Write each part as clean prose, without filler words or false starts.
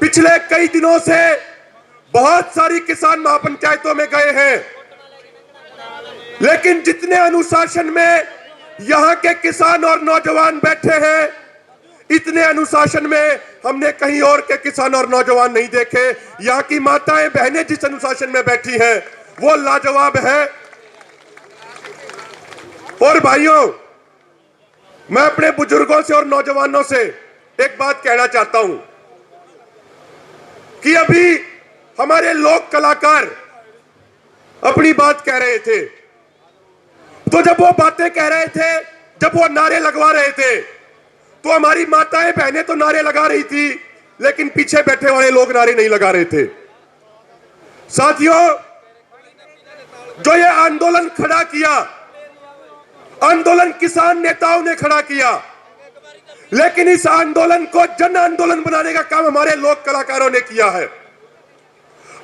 पिछले कई दिनों से बहुत सारी किसान महापंचायतों में गए हैं, लेकिन जितने अनुशासन में यहां के किसान और नौजवान बैठे हैं, इतने अनुशासन में हमने कहीं और के किसान और नौजवान नहीं देखे। यहां की माताएं बहनें जिस अनुशासन में बैठी हैं वो लाजवाब है। और भाइयों, मैं अपने बुजुर्गों से और नौजवानों से एक बात कहना चाहता हूं कि अभी हमारे लोक कलाकार अपनी बात कह रहे थे, तो जब वो बातें कह रहे थे, जब वो नारे लगवा रहे थे, तो हमारी माताएं बहनें तो नारे लगा रही थी, लेकिन पीछे बैठे वाले लोग नारे नहीं लगा रहे थे। साथियों, जो ये आंदोलन खड़ा किया, आंदोलन किसान नेताओं ने खड़ा किया, लेकिन इस आंदोलन को जन आंदोलन बनाने का काम हमारे लोक कलाकारों ने किया है।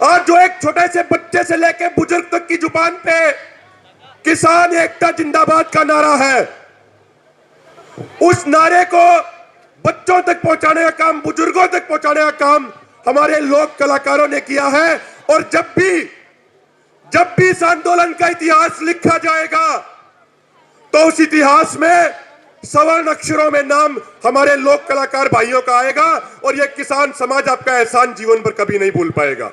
आज जो एक छोटे से बच्चे से लेकर बुजुर्ग तक की जुबान पे किसान एकता जिंदाबाद का नारा है, उस नारे को बच्चों तक पहुंचाने का काम, बुजुर्गों तक पहुंचाने का काम हमारे लोक कलाकारों ने किया है। और जब भी इस आंदोलन का इतिहास लिखा जाएगा, तो उस इतिहास में सवर्ण अक्षरों में नाम हमारे लोक कलाकार भाइयों का आएगा, और यह किसान समाज आपका एहसान जीवन पर कभी नहीं भूल पाएगा।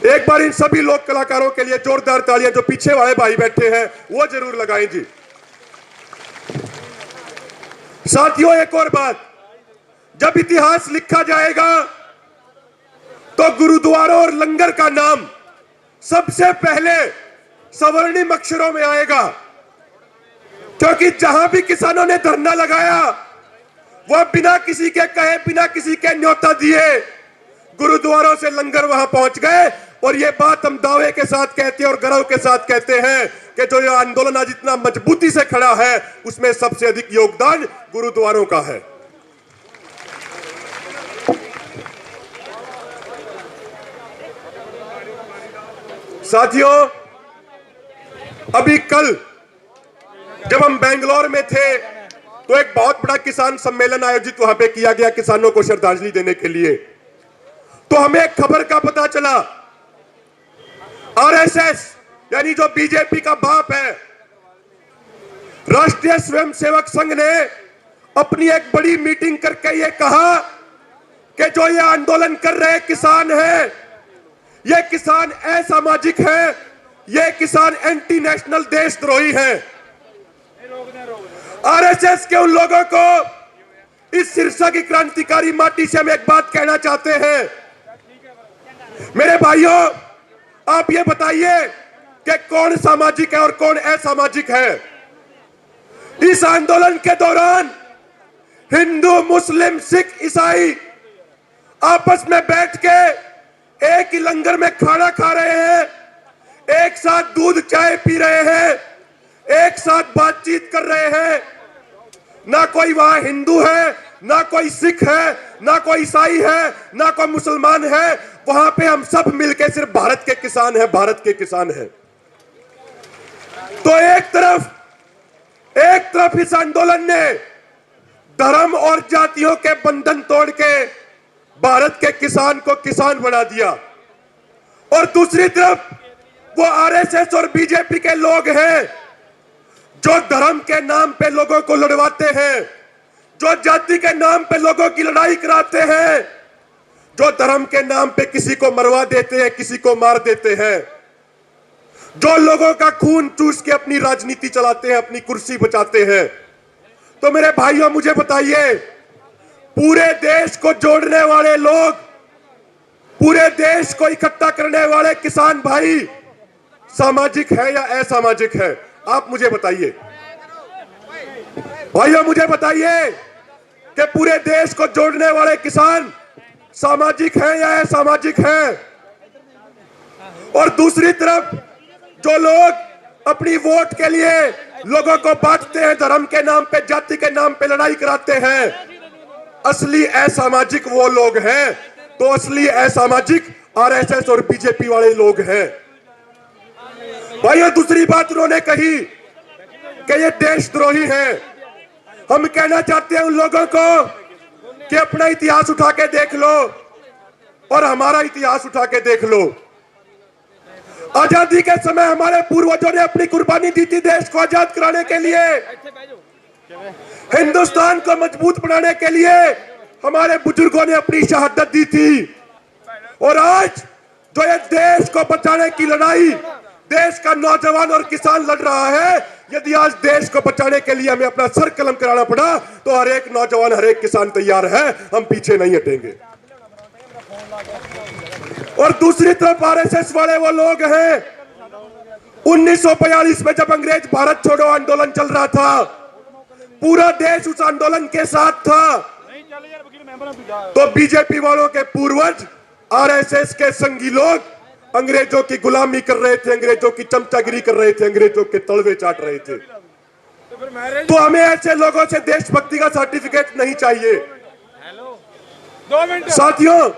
एक बार इन सभी लोक कलाकारों के लिए जोरदार तालियां, जो पीछे वाले भाई बैठे हैं वो जरूर लगाएं जी। साथियों, एक और बात, जब इतिहास लिखा जाएगा तो गुरुद्वारों और लंगर का नाम सबसे पहले स्वर्णिम अक्षरों में आएगा, क्योंकि जहां भी किसानों ने धरना लगाया, वह बिना किसी के कहे, बिना किसी के न्योता दिए गुरुद्वारों से लंगर वहां पहुंच गए। और ये बात हम दावे के साथ कहते हैं और गर्व के साथ कहते हैं कि जो ये आंदोलन आज इतना मजबूती से खड़ा है, उसमें सबसे अधिक योगदान गुरुद्वारों का है। साथियों, अभी कल जब हम बेंगलोर में थे, तो एक बहुत बड़ा किसान सम्मेलन आयोजित वहां पे किया गया किसानों को श्रद्धांजलि देने के लिए। तो हमें एक खबर का पता चला, आरएसएस यानी जो बीजेपी का बाप है, राष्ट्रीय स्वयंसेवक संघ ने अपनी एक बड़ी मीटिंग करके ये कहा कि जो ये आंदोलन कर रहे किसान हैं, ये किसान असामाजिक है, ये किसान एंटी नेशनल देशद्रोही है। आरएसएस के उन लोगों को इस सिरसा की क्रांतिकारी माटी से हम एक बात कहना चाहते हैं, मेरे भाइयों, आप ये बताइए कि कौन सामाजिक है और कौन असामाजिक है। इस आंदोलन के दौरान हिंदू, मुस्लिम, सिख, ईसाई आपस में बैठ के एक ही लंगर में खाना खा रहे हैं, एक साथ दूध चाय पी रहे हैं, एक साथ बातचीत कर रहे हैं। ना कोई वहां हिंदू है, ना कोई सिख है, ना कोई ईसाई है, ना कोई मुसलमान है। वहां पे हम सब मिलके सिर्फ भारत के किसान हैं, भारत के किसान हैं। तो एक तरफ इस आंदोलन ने धर्म और जातियों के बंधन तोड़ के भारत के किसान को किसान बना दिया, और दूसरी तरफ वो आरएसएस और बीजेपी के लोग हैं जो धर्म के नाम पे लोगों को लड़वाते हैं, जो जाति के नाम पे लोगों की लड़ाई कराते हैं, जो धर्म के नाम पे किसी को मरवा देते हैं, किसी को मार देते हैं, जो लोगों का खून चूस के अपनी राजनीति चलाते हैं, अपनी कुर्सी बचाते हैं। तो मेरे भाइयों, मुझे बताइए, पूरे देश को जोड़ने वाले लोग, पूरे देश को इकट्ठा करने वाले किसान भाई सामाजिक है या असामाजिक है? आप मुझे बताइए भाइयों, मुझे बताइए कि पूरे देश को जोड़ने वाले किसान सामाजिक है या असामाजिक है? और दूसरी तरफ जो लोग अपनी वोट के लिए लोगों को बांटते हैं, धर्म के नाम पे, जाति के नाम पे लड़ाई कराते हैं, असली असामाजिक वो लोग हैं। तो असली असामाजिक आरएसएस और बीजेपी वाले लोग हैं। भाइयों, दूसरी बात उन्होंने कही कि ये देशद्रोही है। हम कहना चाहते हैं उन लोगों को कि अपना इतिहास उठा के देख लो और हमारा इतिहास उठा के देख लो। आजादी के समय हमारे पूर्वजों ने अपनी कुर्बानी दी थी देश को आजाद कराने के लिए, हिंदुस्तान को मजबूत बनाने के लिए हमारे बुजुर्गों ने अपनी शहादत दी थी। और आज जो ये देश को बचाने की लड़ाई देश का नौजवान और किसान लड़ रहा है, यदि आज देश को बचाने के लिए हमें अपना सर कलम कराना पड़ा तो हर एक नौजवान हर एक किसान तैयार है, हम पीछे नहीं हटेंगे। और दूसरी तरफ आरएसएस वाले वो लोग हैं, 1942 में जब अंग्रेज भारत छोड़ो आंदोलन चल रहा था, पूरा देश उस आंदोलन के साथ था, तो बीजेपी वालों के पूर्वज आरएसएस के संगी लोग अंग्रेजों की गुलामी कर रहे थे, अंग्रेजों की चमचागिरी कर रहे थे, अंग्रेजों के तलवे चाट रहे थे। तो हमें ऐसे लोगों से देशभक्ति का सर्टिफिकेट नहीं चाहिए। साथियों,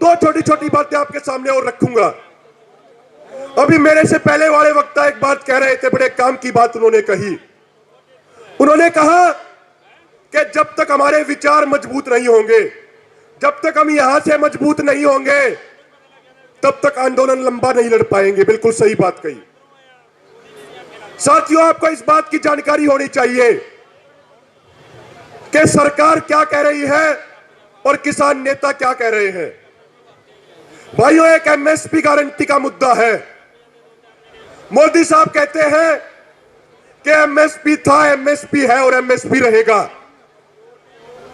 दो छोटी छोटी बातें आपके सामने और रखूंगा। अभी मेरे से पहले वाले वक्ता एक बात कह रहे थे, बड़े काम की बात उन्होंने कही। उन्होंने कहा कि जब तक हमारे विचार मजबूत नहीं होंगे, जब तक हम यहां से मजबूत नहीं होंगे, तब तक आंदोलन लंबा नहीं लड़ पाएंगे। बिल्कुल सही बात कही। साथियों, आपको इस बात की जानकारी होनी चाहिए कि सरकार क्या कह रही है और किसान नेता क्या कह रहे हैं। भाइयों, एक एमएसपी गारंटी का मुद्दा है। मोदी साहब कहते हैं कि एमएसपी था, एमएसपी है और एमएसपी रहेगा।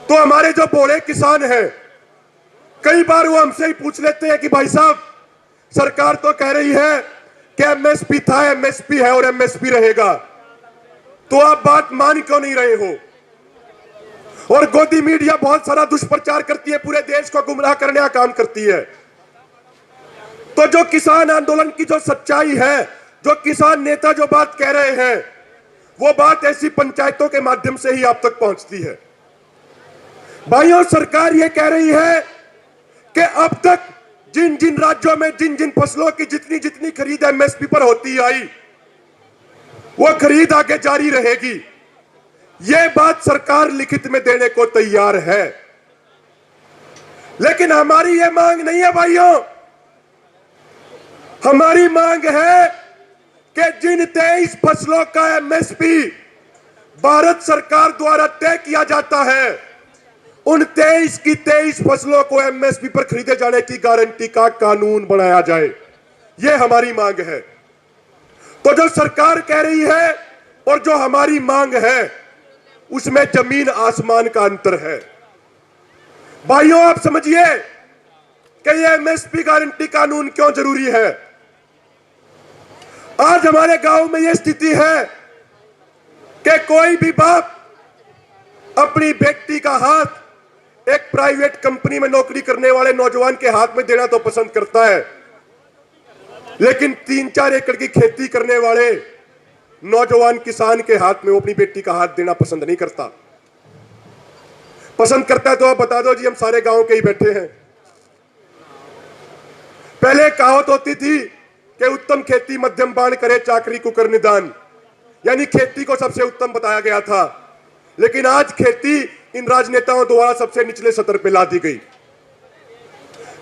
तो हमारे जो बूढ़े किसान हैं, कई बार वो हमसे ही पूछ लेते हैं कि भाई साहब, सरकार तो कह रही है कि एमएसपी था, एमएसपी है और एमएसपी रहेगा, तो आप बात मान क्यों नहीं रहे हो? और गोदी मीडिया बहुत सारा दुष्प्रचार करती है, पूरे देश को गुमराह करने का काम करती है। तो जो किसान आंदोलन की जो सच्चाई है, जो किसान नेता जो बात कह रहे हैं, वो बात ऐसी पंचायतों के माध्यम से ही आप तक पहुंचती है। भाइयों, सरकार ये कह रही है कि अब तक जिन जिन राज्यों में जिन जिन फसलों की जितनी जितनी खरीद एमएसपी पर होती आई, वो खरीद आगे जारी रहेगी। ये बात सरकार लिखित में देने को तैयार है। लेकिन हमारी ये मांग नहीं है भाइयों, हमारी मांग है कि जिन 23 फसलों का एमएसपी भारत सरकार द्वारा तय किया जाता है, उन 23 की 23 फसलों को एमएसपी पर खरीदे जाने की गारंटी का कानून बनाया जाए। यह हमारी मांग है। तो जो सरकार कह रही है और जो हमारी मांग है, उसमें जमीन आसमान का अंतर है। भाइयों, आप समझिए कि यह एमएसपी गारंटी कानून क्यों जरूरी है। आज हमारे गांव में यह स्थिति है कि कोई भी बाप अपनी बेटी का हाथ एक प्राइवेट कंपनी में नौकरी करने वाले नौजवान के हाथ में देना तो पसंद करता है, लेकिन 3-4 एकड़ की खेती करने वाले नौजवान किसान के हाथ में वो अपनी बेटी का हाथ देना पसंद नहीं करता। पसंद करता है तो आप बता दो जी, हम सारे गांव के ही बैठे हैं। पहले कहावत होती थी कि उत्तम खेती मध्यम बाण करे, चाकरी कुकर निदान, यानी खेती को सबसे उत्तम बताया गया था। लेकिन आज खेती इन राजनेताओं द्वारा सबसे निचले स्तर पर ला दी गई।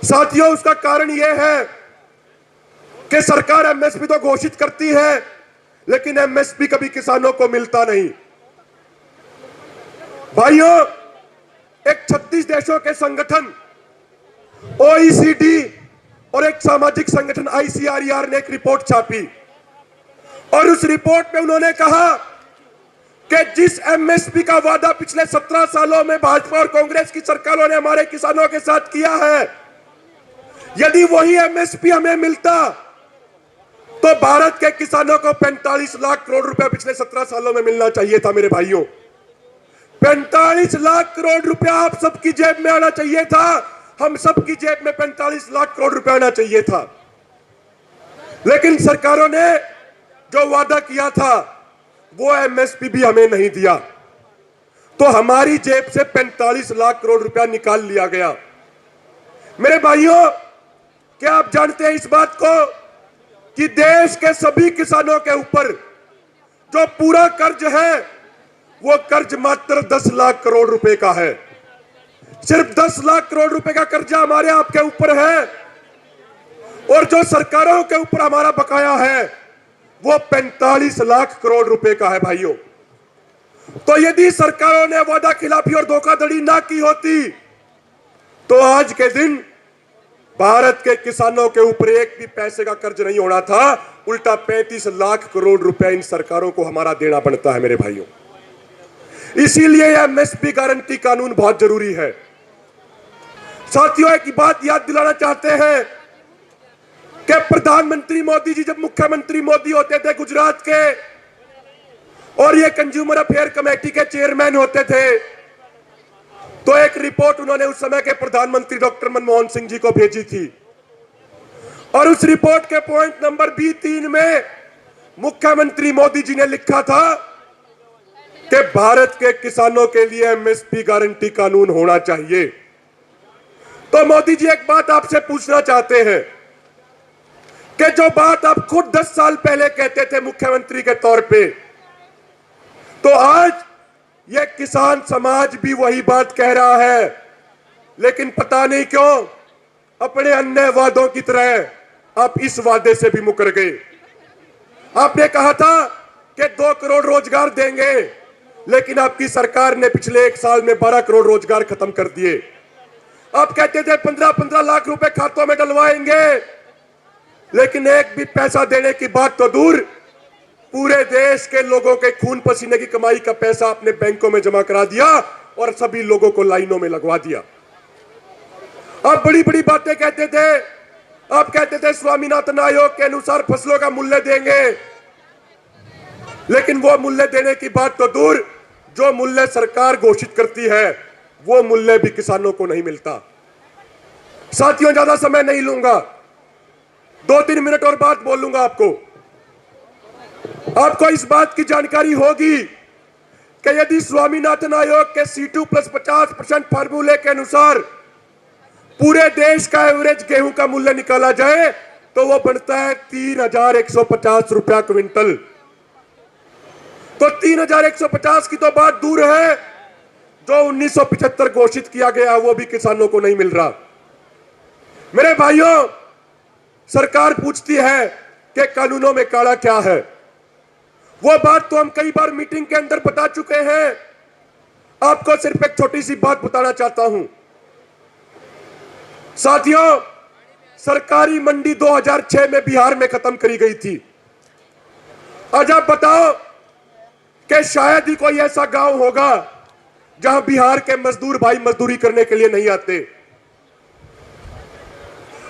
साथियों, उसका कारण यह है कि सरकार एमएसपी तो घोषित करती है, लेकिन एमएसपी कभी किसानों को मिलता नहीं। भाइयों, एक 36 देशों के संगठन ओईसीडी और एक सामाजिक संगठन आईसीआरईआर ने एक रिपोर्ट छापी, और उस रिपोर्ट में उन्होंने कहा कि जिस एमएसपी का वादा पिछले 17 सालों में भाजपा और कांग्रेस की सरकारों ने हमारे किसानों के साथ किया है, यदि वही एमएसपी हमें मिलता तो भारत के किसानों को 45 लाख करोड़ रुपए पिछले 17 सालों में मिलना चाहिए था। मेरे भाइयों, 45 लाख करोड़ रुपया आप सबकी जेब में आना चाहिए था। हम सबकी जेब में 45 लाख करोड़ रुपया आना चाहिए था। लेकिन सरकारों ने जो वादा किया था वो एमएसपी भी हमें नहीं दिया, तो हमारी जेब से 45 लाख करोड़ रुपया निकाल लिया गया। मेरे भाइयों, क्या आप जानते हैं इस बात को कि देश के सभी किसानों के ऊपर जो पूरा कर्ज है वो कर्ज मात्र 10 लाख करोड़ रुपए का है। सिर्फ 10 लाख करोड़ रुपए का कर्जा हमारे आपके ऊपर है और जो सरकारों के ऊपर हमारा बकाया है वो 45 लाख करोड़ रुपए का है भाइयों। तो यदि सरकारों ने वादा खिलाफी और धोखाधड़ी ना की होती तो आज के दिन भारत के किसानों के ऊपर एक भी पैसे का कर्ज नहीं होना था, उल्टा 35 लाख करोड़ रुपए इन सरकारों को हमारा देना पड़ता है मेरे भाइयों। इसीलिए यह एमएसपी गारंटी कानून बहुत जरूरी है। साथियों, एक बात याद दिलाना चाहते हैं कि प्रधानमंत्री मोदी जी जब मुख्यमंत्री मोदी होते थे गुजरात के और ये कंज्यूमर अफेयर कमेटी के चेयरमैन होते थे, तो एक रिपोर्ट उन्होंने उस समय के प्रधानमंत्री डॉक्टर मनमोहन सिंह जी को भेजी थी और उस रिपोर्ट के पॉइंट नंबर B3 में मुख्यमंत्री मोदी जी ने लिखा था कि भारत के किसानों के लिए एमएसपी गारंटी कानून होना चाहिए। तो मोदी जी एक बात आपसे पूछना चाहते हैं कि जो बात आप खुद 10 साल पहले कहते थे मुख्यमंत्री के तौर पे, तो आज यह किसान समाज भी वही बात कह रहा है, लेकिन पता नहीं क्यों अपने अन्य वादों की तरह आप इस वादे से भी मुकर गए। आपने कहा था कि 2 करोड़ रोजगार देंगे, लेकिन आपकी सरकार ने पिछले 1 साल में 12 करोड़ रोजगार खत्म कर दिए। आप कहते थे 15-15 लाख रुपए खातों में डलवाएंगे, लेकिन एक भी पैसा देने की बात तो दूर, पूरे देश के लोगों के खून पसीने की कमाई का पैसा अपने बैंकों में जमा करा दिया और सभी लोगों को लाइनों में लगवा दिया। आप बड़ी बड़ी बातें कहते थे, आप कहते थे स्वामीनाथन आयोग के अनुसार फसलों का मूल्य देंगे, लेकिन वो मूल्य देने की बात तो दूर, जो मूल्य सरकार घोषित करती है वो मूल्य भी किसानों को नहीं मिलता। साथियों, ज्यादा समय नहीं लूंगा, 2-3 मिनट और बात बोलूंगा। आपको इस बात की जानकारी होगी कि यदि स्वामीनाथन आयोग के C2+50% फार्मूले के अनुसार पूरे देश का एवरेज गेहूं का मूल्य निकाला जाए तो वो बनता है 3,150 रुपया क्विंटल। तो 3,150 की तो बात दूर है, जो 1975 घोषित किया गया वो भी किसानों को नहीं मिल रहा। मेरे भाइयों, सरकार पूछती है कि कानूनों में काला क्या है, वो बात तो हम कई बार मीटिंग के अंदर बता चुके हैं। आपको सिर्फ एक छोटी सी बात बताना चाहता हूं। साथियों, सरकारी मंडी 2006 में बिहार में खत्म करी गई थी। आज आप बताओ कि शायद ही कोई ऐसा गांव होगा जहां बिहार के मजदूर भाई मजदूरी करने के लिए नहीं आते।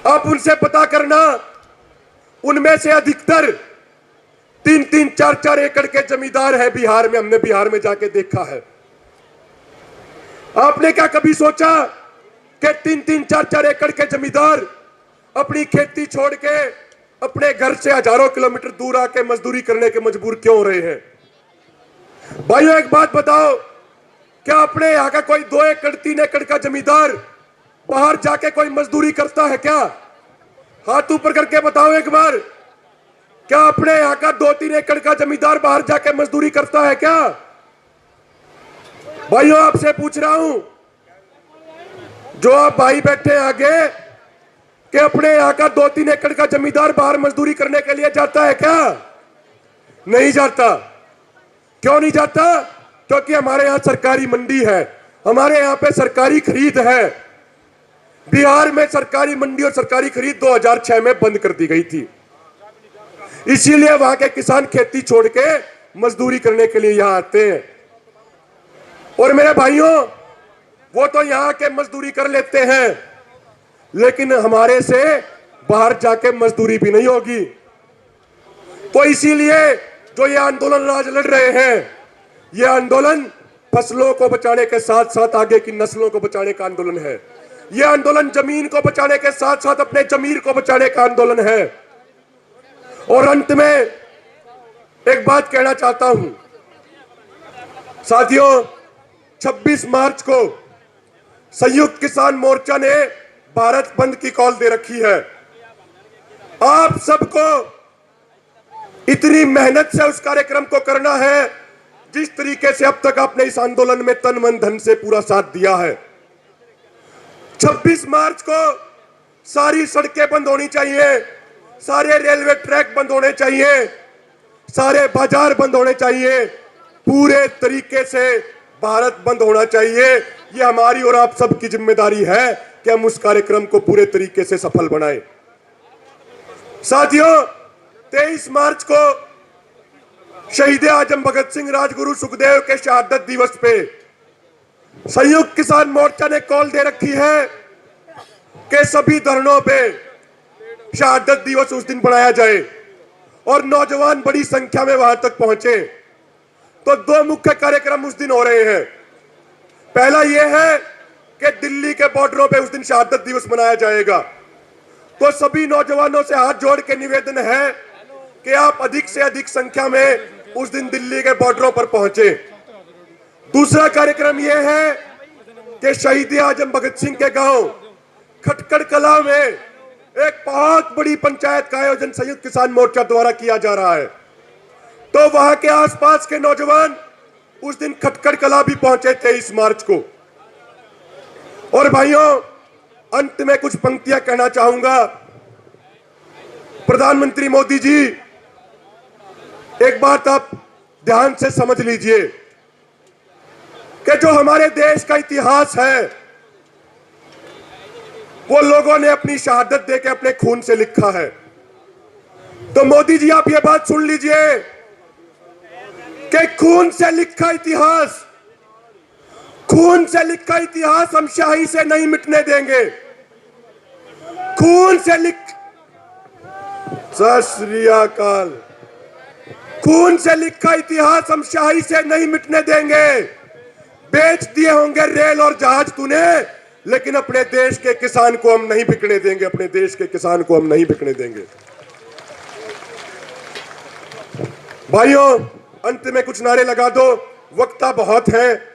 आप उनसे पता करना, उनमें से अधिकतर 3-3, 4-4 एकड़ के जमींदार है बिहार में। हमने बिहार में जाके देखा है। आपने क्या कभी सोचा कि 3-3, 4-4 एकड़ के जमींदार अपनी खेती छोड़ के अपने घर से हजारों किलोमीटर दूर आके मजदूरी करने के मजबूर क्यों हो रहे हैं? भाइयों, एक बात बताओ, क्या अपने यहां का कोई 2 एकड़ 3 एकड़ का जमींदार बाहर जाके कोई मजदूरी करता है क्या? हाथ ऊपर करके बताओ एक बार, क्या अपने यहां का 2-3 एकड़ का जमींदार बाहर जाके मजदूरी करता है क्या? भाइयों, आपसे पूछ रहा हूं, जो आप भाई बैठे आगे, कि अपने यहां का 2-3 एकड़ का जमींदार बाहर मजदूरी करने के लिए जाता है क्या? नहीं जाता। क्यों नहीं जाता? क्योंकि हमारे यहां सरकारी मंडी है, हमारे यहां पे सरकारी खरीद है। बिहार में सरकारी मंडी और सरकारी खरीद 2006 में बंद कर दी गई थी, इसीलिए वहां के किसान खेती छोड़ के मजदूरी करने के लिए यहां आते हैं। और मेरे भाइयों, वो तो यहां के मजदूरी कर लेते हैं, लेकिन हमारे से बाहर जाके मजदूरी भी नहीं होगी। तो इसीलिए जो ये आंदोलन आज लड़ रहे हैं, ये आंदोलन फसलों को बचाने के साथ साथ आगे की नस्लों को बचाने का आंदोलन है। ये आंदोलन जमीन को बचाने के साथ साथ अपने जमीर को बचाने का आंदोलन है। और अंत में एक बात कहना चाहता हूं, साथियों, 26 मार्च को संयुक्त किसान मोर्चा ने भारत बंद की कॉल दे रखी है। आप सबको इतनी मेहनत से उस कार्यक्रम को करना है जिस तरीके से अब तक आपने इस आंदोलन में तन मन धन से पूरा साथ दिया है। 26 मार्च को सारी सड़कें बंद होनी चाहिए, सारे रेलवे ट्रैक बंद होने चाहिए, सारे बाजार बंद होने चाहिए, पूरे तरीके से भारत बंद होना चाहिए। ये हमारी और आप सबकी जिम्मेदारी है कि हम उस कार्यक्रम को पूरे तरीके से सफल बनाएं। साथियों, 23 मार्च को शहीद आजम भगत सिंह, राजगुरु सुखदेव के शहादत दिवस पे संयुक्त किसान मोर्चा ने कॉल दे रखी है कि सभी धरनों पे शहादत दिवस उस दिन मनाया जाए और नौजवान बड़ी संख्या में वहां तक पहुंचे। तो दो मुख्य कार्यक्रम उस दिन हो रहे हैं। पहला यह है कि दिल्ली के बॉर्डरों पे उस दिन शहादत दिवस मनाया जाएगा। तो सभी नौजवानों से हाथ जोड़ के निवेदन है कि आप अधिक से अधिक संख्या में उस दिन दिल्ली के बॉर्डरों पर पहुंचे। दूसरा कार्यक्रम यह है कि शहीद आजम भगत सिंह के गांव खटकड़ कला में एक बहुत बड़ी पंचायत का आयोजन संयुक्त किसान मोर्चा द्वारा किया जा रहा है। तो वहां के आसपास के नौजवान उस दिन खटकड़ कला भी पहुंचे 23 मार्च को। और भाइयों, अंत में कुछ पंक्तियां कहना चाहूंगा। प्रधानमंत्री मोदी जी, एक बात आप ध्यान से समझ लीजिए कि जो हमारे देश का इतिहास है वो लोगों ने अपनी शहादत देके अपने खून से लिखा है। तो मोदी जी, आप ये बात सुन लीजिए कि खून से लिखा इतिहास, खून से लिखा इतिहास हम शाही से नहीं मिटने देंगे। खून से सत श्री अकाल। खून से लिखा इतिहास हम शाही से नहीं मिटने देंगे। बेच दिए होंगे रेल और जहाज तूने, लेकिन अपने देश के किसान को हम नहीं बिकने देंगे। अपने देश के किसान को हम नहीं बिकने देंगे। भाइयों, अंत में कुछ नारे लगा दो, वक्ता बहुत है।